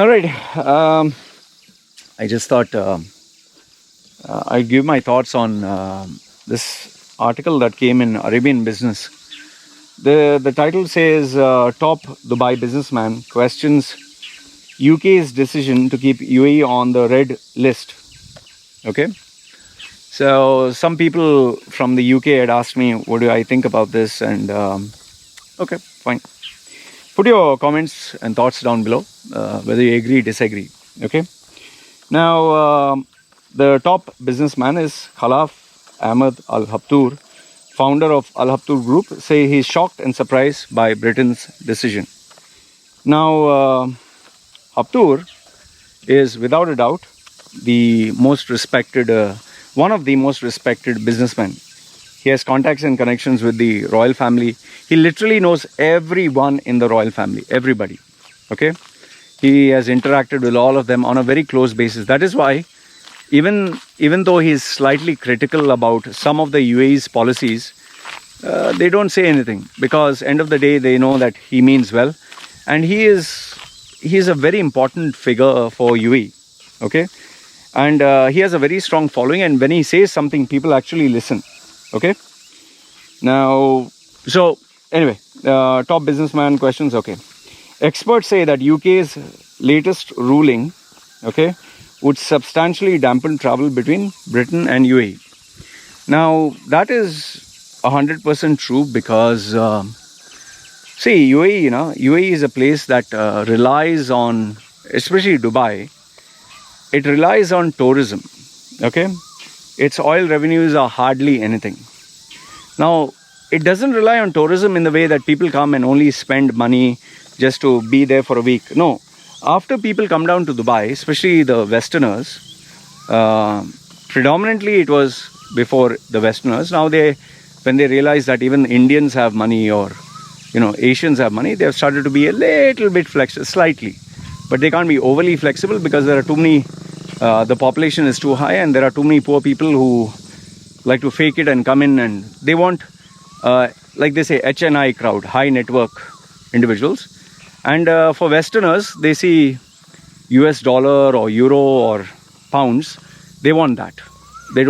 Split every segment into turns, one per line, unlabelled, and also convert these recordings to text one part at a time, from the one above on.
All right. I just thought I'd give my thoughts on this article that came in Arabian Business. The title says Top Dubai Businessman Questions UK's decision to keep UAE on the red list. Okay. So some people from the UK had asked me, what do I think about this? And okay, fine. Put your comments and thoughts down below, whether you agree, disagree. Okay. Now, the top businessman is Khalaf Ahmed Al Habtoor, founder of Al Habtoor Group, say he's shocked and surprised by Britain's decision. Now, Habtoor is without a doubt the most respected, one of the most respected businessmen. He has contacts and connections with the royal family. He literally knows everyone in the royal family, everybody. Okay. He has interacted with all of them on a very close basis. That is why even though he's slightly critical about some of the UAE's policies, they don't say anything, because end of the day they know that he means well, and he is a very important figure for UAE. Okay. And he has a very strong following, and when he says something, people actually listen. Okay. Now, so anyway, top businessman questions. Okay. Experts say that UK's latest ruling, okay, would substantially dampen travel between Britain and UAE. Now, that is 100% true, because see, UAE, UAE is a place that relies on, especially Dubai, it relies on tourism. Okay, its oil revenues are hardly anything. Now, it doesn't rely on tourism in the way that people come and only spend money just to be there for a week. No, after people come down to Dubai, especially the Westerners, predominantly it was before the Westerners. Now when they realize that even Indians have money, or Asians have money, they have started to be a little bit flexible, slightly, but they can't be overly flexible, because there are too many. The population is too high, and there are too many poor people who like to fake it and come in, and they want, like they say, HNI crowd, high network individuals. And for Westerners, they see US dollar or euro or pounds. They want that. They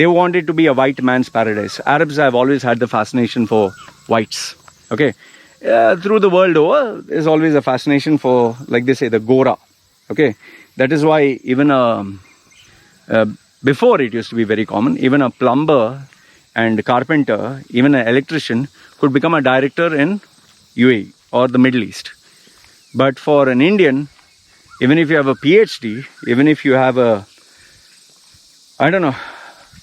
want it to be a white man's paradise. Arabs have always had the fascination for whites. Okay. Through the world over, there's always a fascination for, like they say, the Gora. Okay. That is why even before it used to be very common, even a plumber and carpenter, even an electrician could become a director in UAE or the Middle East. But for an Indian, even if you have a PhD, even if you have a, I don't know,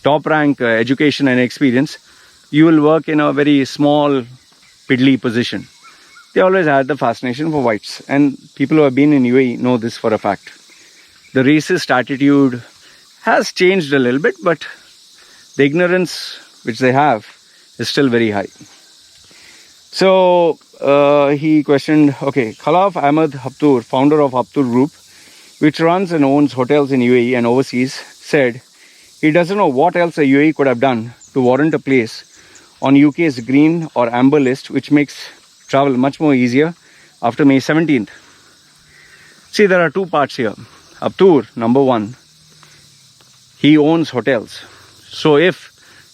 top rank education and experience, you will work in a very small, piddly position. They always had the fascination for whites, and people who have been in UAE know this for a fact. The racist attitude has changed a little bit, but the ignorance which they have is still very high. So he questioned, okay, Khalaf Ahmed Habtoor, founder of Habtoor Group, which runs and owns hotels in UAE and overseas, said he doesn't know what else the UAE could have done to warrant a place on UK's green or amber list, which makes travel much more easier after May 17th. See, there are two parts here. Habtoor, number one, he owns hotels. So if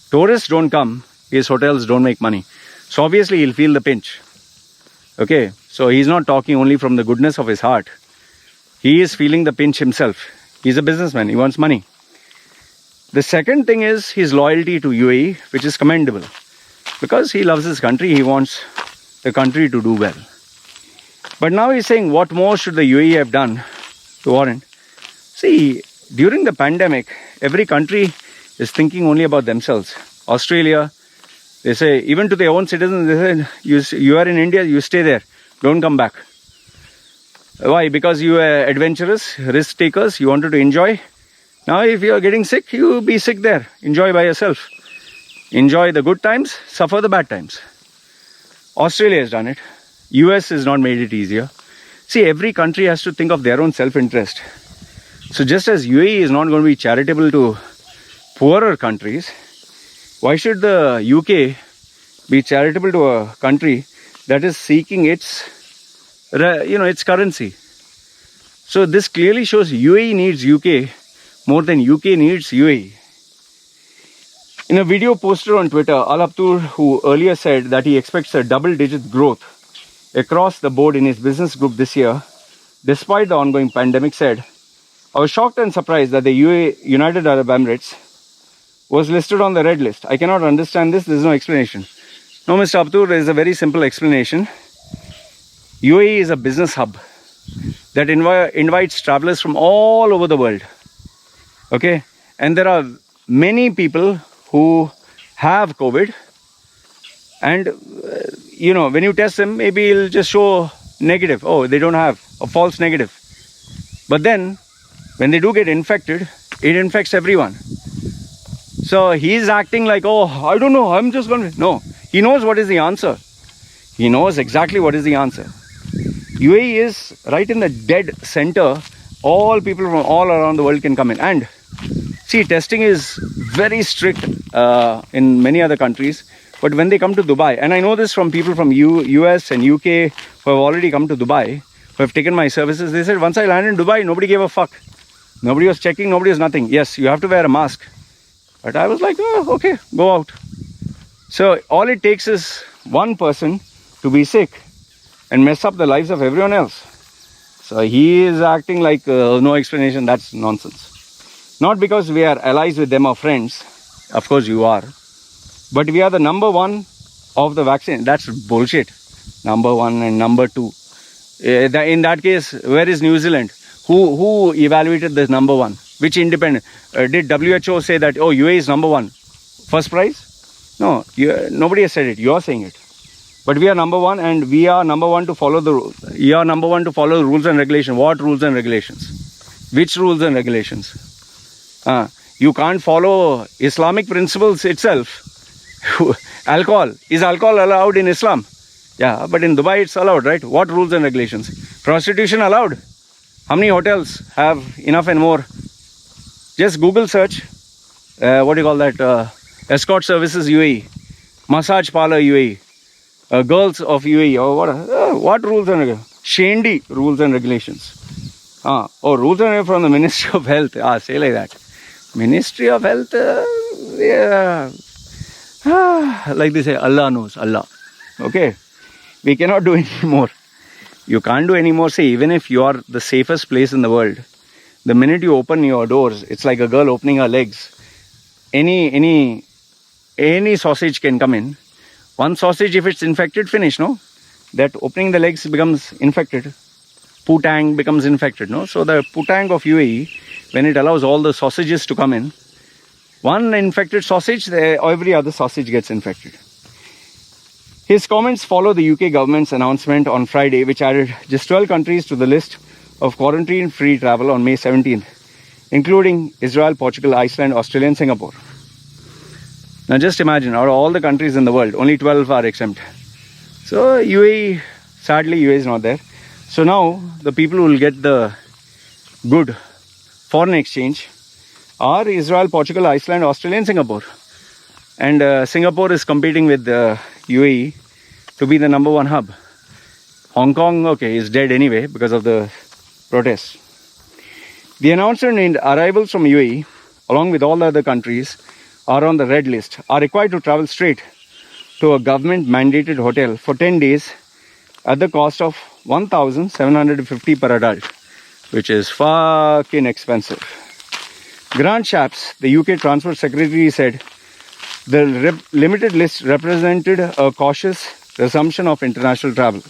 tourists don't come, his hotels don't make money. So obviously he'll feel the pinch. Okay, so he's not talking only from the goodness of his heart. He is feeling the pinch himself. He's a businessman, he wants money. The second thing is his loyalty to UAE, which is commendable. Because he loves his country, he wants the country to do well. But now he's saying, what more should the UAE have done to warrant? See, during the pandemic, every country is thinking only about themselves. Australia, they say, even to their own citizens, they say, you are in India, you stay there, don't come back. Why? Because you are adventurous, risk takers, you wanted to enjoy. Now if you are getting sick, you be sick there, enjoy by yourself. Enjoy the good times, suffer the bad times. Australia has done it. US has not made it easier. See, every country has to think of their own self-interest. So just as UAE is not going to be charitable to poorer countries, why should the UK be charitable to a country that is seeking its currency? So this clearly shows UAE needs UK more than UK needs UAE. In a video posted on Twitter, Al Abtur, who earlier said that he expects a double-digit growth across the board in his business group this year, despite the ongoing pandemic, said, "I was shocked and surprised that the United Arab Emirates was listed on the red list. I cannot understand this. There is no explanation." No, Mr. Abtur, there is a very simple explanation. UAE is a business hub that invites travelers from all over the world. Okay? And there are many people who have COVID, and when you test them, maybe it'll just show negative. Oh, they don't have a false negative. But then when they do get infected, it infects everyone. So he's acting like, oh, I don't know, I'm just going to... No, he knows what is the answer. He knows exactly what is the answer. UAE is right in the dead center. All people from all around the world can come in. And see, testing is very strict in many other countries. But when they come to Dubai, and I know this from people from US and UK who have already come to Dubai, who have taken my services, they said, once I landed in Dubai, nobody gave a fuck. Nobody was checking, nobody was nothing. Yes, you have to wear a mask. But I was like, oh, okay, go out. So all it takes is one person to be sick and mess up the lives of everyone else. So he is acting like no explanation. That's nonsense. Not because we are allies with them or friends. Of course you are. But we are the number one of the vaccine. That's bullshit. Number one and number two. In that case, where is New Zealand? Who evaluated this number one? Which independent? Did WHO say that, oh, UAE is number one? First prize? No, nobody has said it. You are saying it. But we are number one, and we are number one to follow the rules. You are number one to follow the rules and regulations. What rules and regulations? Which rules and regulations? You can't follow Islamic principles itself. Alcohol. Is alcohol allowed in Islam? Yeah, but in Dubai it's allowed, right? What rules and regulations? Prostitution allowed? How many hotels have enough and more? Just Google search. What do you call that? Escort services UAE. Massage parlor UAE. Girls of UAE. Or what rules and regulations? Shandy rules and regulations. Oh, rules and regulations from the Ministry of Health. Say like that. Ministry of Health. Yeah. Like they say, Allah knows. Allah. Okay. We cannot do any more. You can't do any more. See, even if you are the safest place in the world, the minute you open your doors, it's like a girl opening her legs. Any sausage can come in. One sausage, if it's infected, finish, no? That opening the legs becomes infected. Putang becomes infected, no? So the putang of UAE, when it allows all the sausages to come in, one infected sausage, every other sausage gets infected. His comments follow the UK government's announcement on Friday, which added just 12 countries to the list of quarantine-free travel on May 17th, including Israel, Portugal, Iceland, Australia and Singapore. Now just imagine, out of all the countries in the world, only 12 are exempt. So UAE, sadly UAE is not there. So now the people who will get the good foreign exchange are Israel, Portugal, Iceland, Australia and Singapore. And Singapore is competing with UAE to be the number one hub. Hong Kong, okay, is dead anyway because of the protests. The announcement named arrivals from UAE, along with all the other countries, are on the red list, are required to travel straight to a government-mandated hotel for 10 days at the cost of 1,750 per adult, which is fucking expensive. Grant Shapps, the UK Transport Secretary, said the limited list represented a cautious resumption of international travel.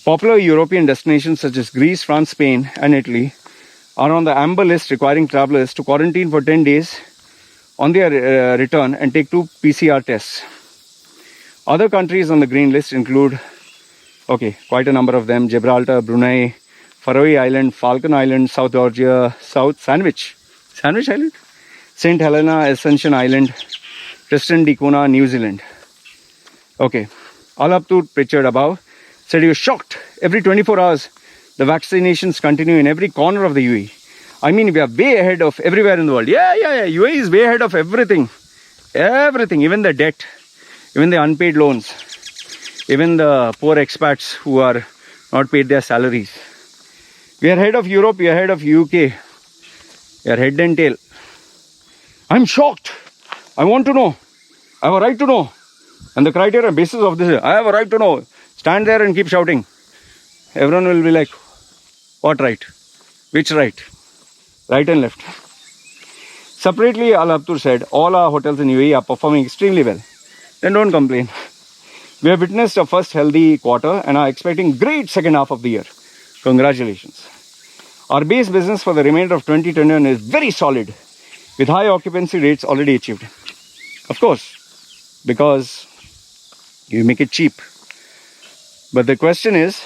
Popular European destinations such as Greece, France, Spain and Italy are on the amber list, requiring travelers to quarantine for 10 days on their return and take 2 PCR tests. Other countries on the green list include, quite a number of them: Gibraltar, Brunei, Faroe Island, Falcon Island, South Georgia, Sandwich Island, St. Helena, Ascension Island, Tristan da Cunha, New Zealand. Al Abtur, pictured above, said he was shocked. Every 24 hours, the vaccinations continue in every corner of the UAE. I mean, we are way ahead of everywhere in the world. Yeah. UAE is way ahead of everything. Everything, even the debt, even the unpaid loans, even the poor expats who are not paid their salaries. We are ahead of Europe, we are ahead of UK. We are head and tail. I'm shocked. I want to know. I have a right to know. And the criteria basis of this, I have a right to know. Stand there and keep shouting. Everyone will be like, what right? Which right? Right and left. Separately, Al Habtoor said, all our hotels in UAE are performing extremely well. Then don't complain. We have witnessed a first healthy quarter and are expecting great second half of the year. Congratulations. Our base business for the remainder of 2021 is very solid, with high occupancy rates already achieved. Of course, because you make it cheap. But the question is,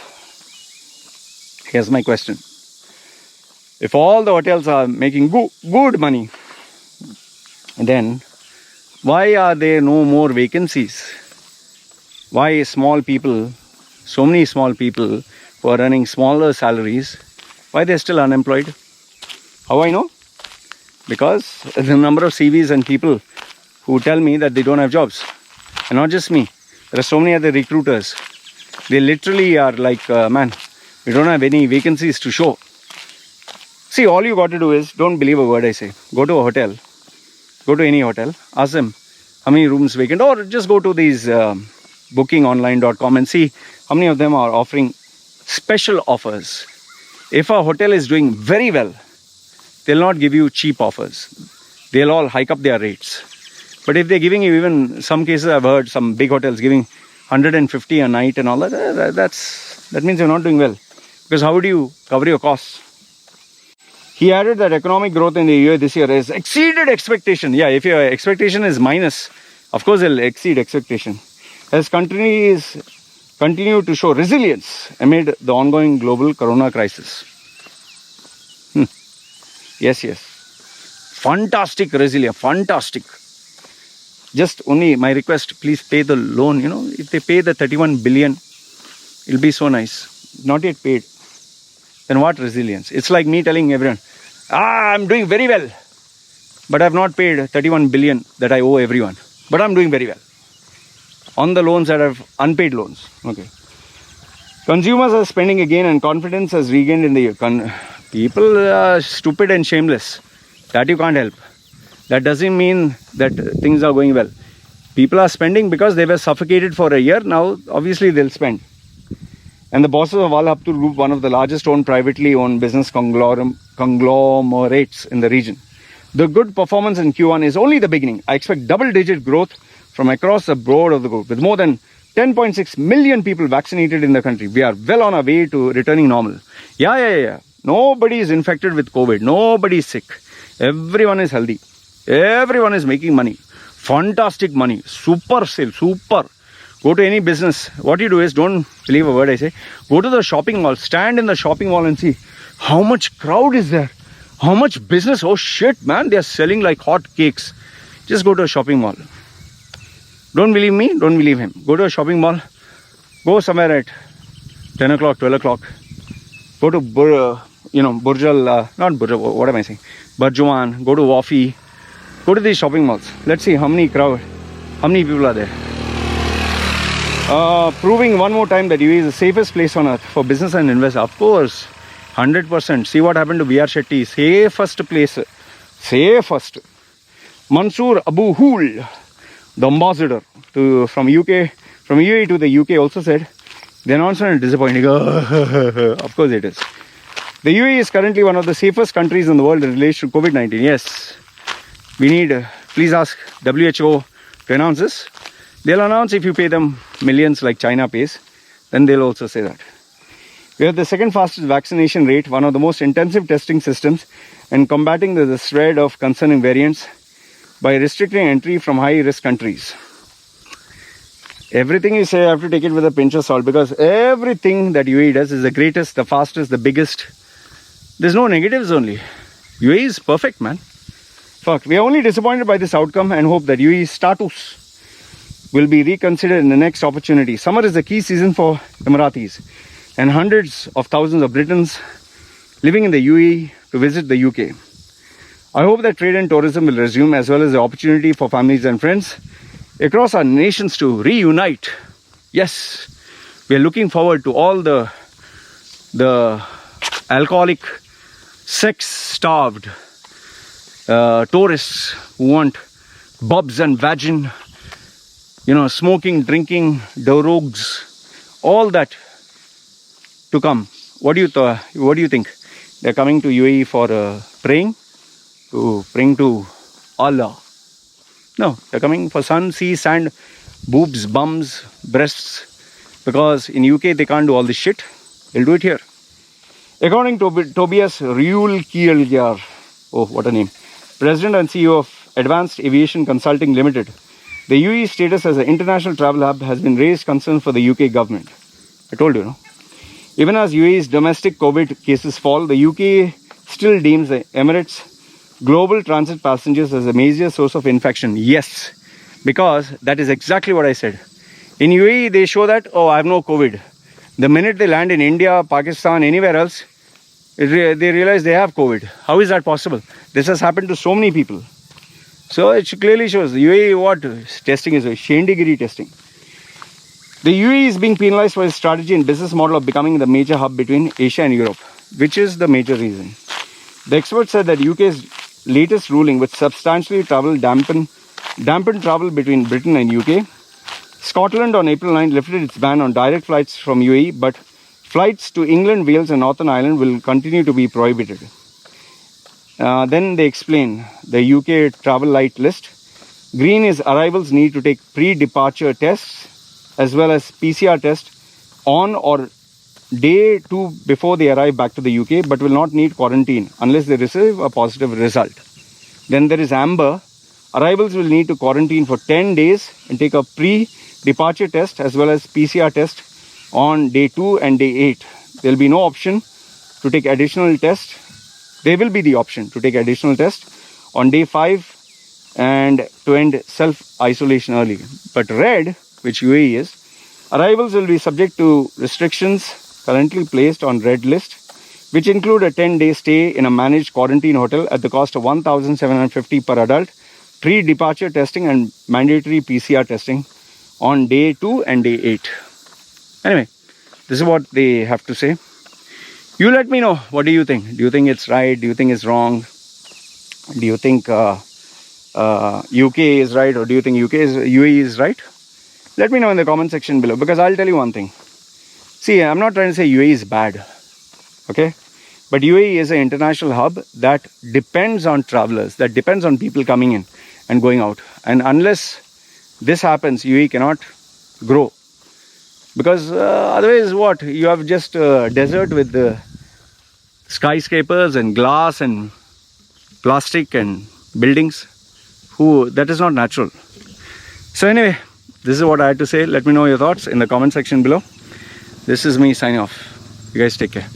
here's my question. If all the hotels are making good money, then why are there no more vacancies? Why small people, so many small people who are earning smaller salaries, why they're still unemployed? How I know? Because the number of CVs and people who tell me that they don't have jobs. And not just me. There are so many other recruiters. They literally are like, man, we don't have any vacancies to show. See, all you got to do is, don't believe a word I say. Go to a hotel. Go to any hotel. Ask them how many rooms vacant. Or just go to these bookingonline.com and see how many of them are offering special offers. If a hotel is doing very well, they'll not give you cheap offers. They'll all hike up their rates. But if they're giving you, even some cases I've heard some big hotels giving 150 a night and all that, that means you're not doing well. Because how would you cover your costs? He added that economic growth in the UAE this year has exceeded expectation. Yeah, if your expectation is minus, of course it'll exceed expectation. As countries continue to show resilience amid the ongoing global corona crisis. Yes. Fantastic resilience, fantastic. Just only my request, please pay the loan. You know, if they pay the 31 billion, it'll be so nice. Not yet paid. Then what resilience? It's like me telling everyone, I'm doing very well, but I've not paid 31 billion that I owe everyone. But I'm doing very well. On the loans that have unpaid loans. Okay. Consumers are spending again and confidence has regained in the year. People are stupid and shameless. That you can't help. That doesn't mean that things are going well. People are spending because they were suffocated for a year. Now, obviously, they'll spend. And the bosses of Al Habtoor Group, one of the largest privately owned business conglomerates in the region. The good performance in Q1 is only the beginning. I expect double-digit growth from across the board of the group. With more than 10.6 million people vaccinated in the country, we are well on our way to returning normal. Yeah. Nobody is infected with COVID. Nobody is sick. Everyone is healthy. Everyone is making money. Fantastic money. Super sale. Super. Go to any business. What you do is, don't believe a word I say. Go to the shopping mall. Stand in the shopping mall and see how much crowd is there. How much business. Oh shit, man. They are selling like hot cakes. Just go to a shopping mall. Don't believe me. Don't believe him. Go to a shopping mall. Go somewhere at 10 o'clock, 12 o'clock. Go to Burjal. Not Burjal. What am I saying? Burjuan. Go to Wafi. Go to these shopping malls. Let's see how many people are there. Proving one more time that UAE is the safest place on earth for business and investment. Of course, 100%. See what happened to VR Shetty. Safest place. Safest. Mansoor Abu Hool, the ambassador from UAE to the UK, also said the announcement is disappointing. Of course it is. The UAE is currently one of the safest countries in the world in relation to COVID-19. Yes. We need, please ask WHO to announce this. They'll announce if you pay them millions like China pays, then they'll also say that. We have the second fastest vaccination rate, one of the most intensive testing systems, and combating the spread of concerning variants by restricting entry from high-risk countries. Everything you say, I have to take it with a pinch of salt, because everything that UAE does is the greatest, the fastest, the biggest. There's no negatives only. UAE is perfect, man. Fuck, we are only disappointed by this outcome and hope that UAE's status will be reconsidered in the next opportunity. Summer is the key season for Emiratis and hundreds of thousands of Britons living in the UAE to visit the UK. I hope that trade and tourism will resume, as well as the opportunity for families and friends across our nations to reunite. Yes, we are looking forward to all the alcoholic, sex-starved tourists who want bobs and vagin, smoking, drinking, drogues, all that to come. What do you think? They're coming to UAE for praying to Allah. No, they're coming for sun, sea, sand, boobs, bums, breasts. Because in UK they can't do all this shit. They'll do it here. According to Tobias Rühlkjær, oh what a name, President and CEO of Advanced Aviation Consulting Limited, the UAE status as an international travel hub has been raised concerns for the UK government. I told you, no? Even as UAE's domestic COVID cases fall, the UK still deems the Emirates' global transit passengers as a major source of infection. Yes, because that is exactly what I said. In UAE, they show that, oh, I have no COVID. The minute they land in India, Pakistan, anywhere else, they realize they have COVID. How is that possible? This has happened to so many people. So it clearly shows the UAE what testing is, Shendigiri testing. The UAE is being penalized for its strategy and business model of becoming the major hub between Asia and Europe, which is the major reason. The experts said that UK's latest ruling would substantially dampen travel between Britain and UK. Scotland on April 9 lifted its ban on direct flights from UAE, but flights to England, Wales and Northern Ireland will continue to be prohibited. Then they explain the UK travel light list. Green is arrivals need to take pre-departure tests as well as PCR test on or day 2 before they arrive back to the UK, but will not need quarantine unless they receive a positive result. Then there is amber. Arrivals will need to quarantine for 10 days and take a pre-departure test as well as PCR test on day 2 and day 8. There will be no option to take additional test. There will be the option to take additional test on day 5 and to end self-isolation early. But red, which UAE is, arrivals will be subject to restrictions currently placed on red list, which include a 10-day stay in a managed quarantine hotel at the cost of 1,750 per adult, pre-departure testing and mandatory PCR testing on day 2 and day 8. Anyway, this is what they have to say. You let me know, what do you think? Do you think it's right? Do you think it's wrong? Do you think UK is right, or do you think UAE is right? Let me know in the comment section below, because I'll tell you one thing. See, I'm not trying to say UAE is bad, okay? But UAE is an international hub that depends on travelers, that depends on people coming in and going out. And unless this happens, UAE cannot grow. Because otherwise what? You have just a desert with the skyscrapers and glass and plastic and buildings. That is not natural. So anyway, this is what I had to say. Let me know your thoughts in the comment section below. This is me signing off. You guys take care.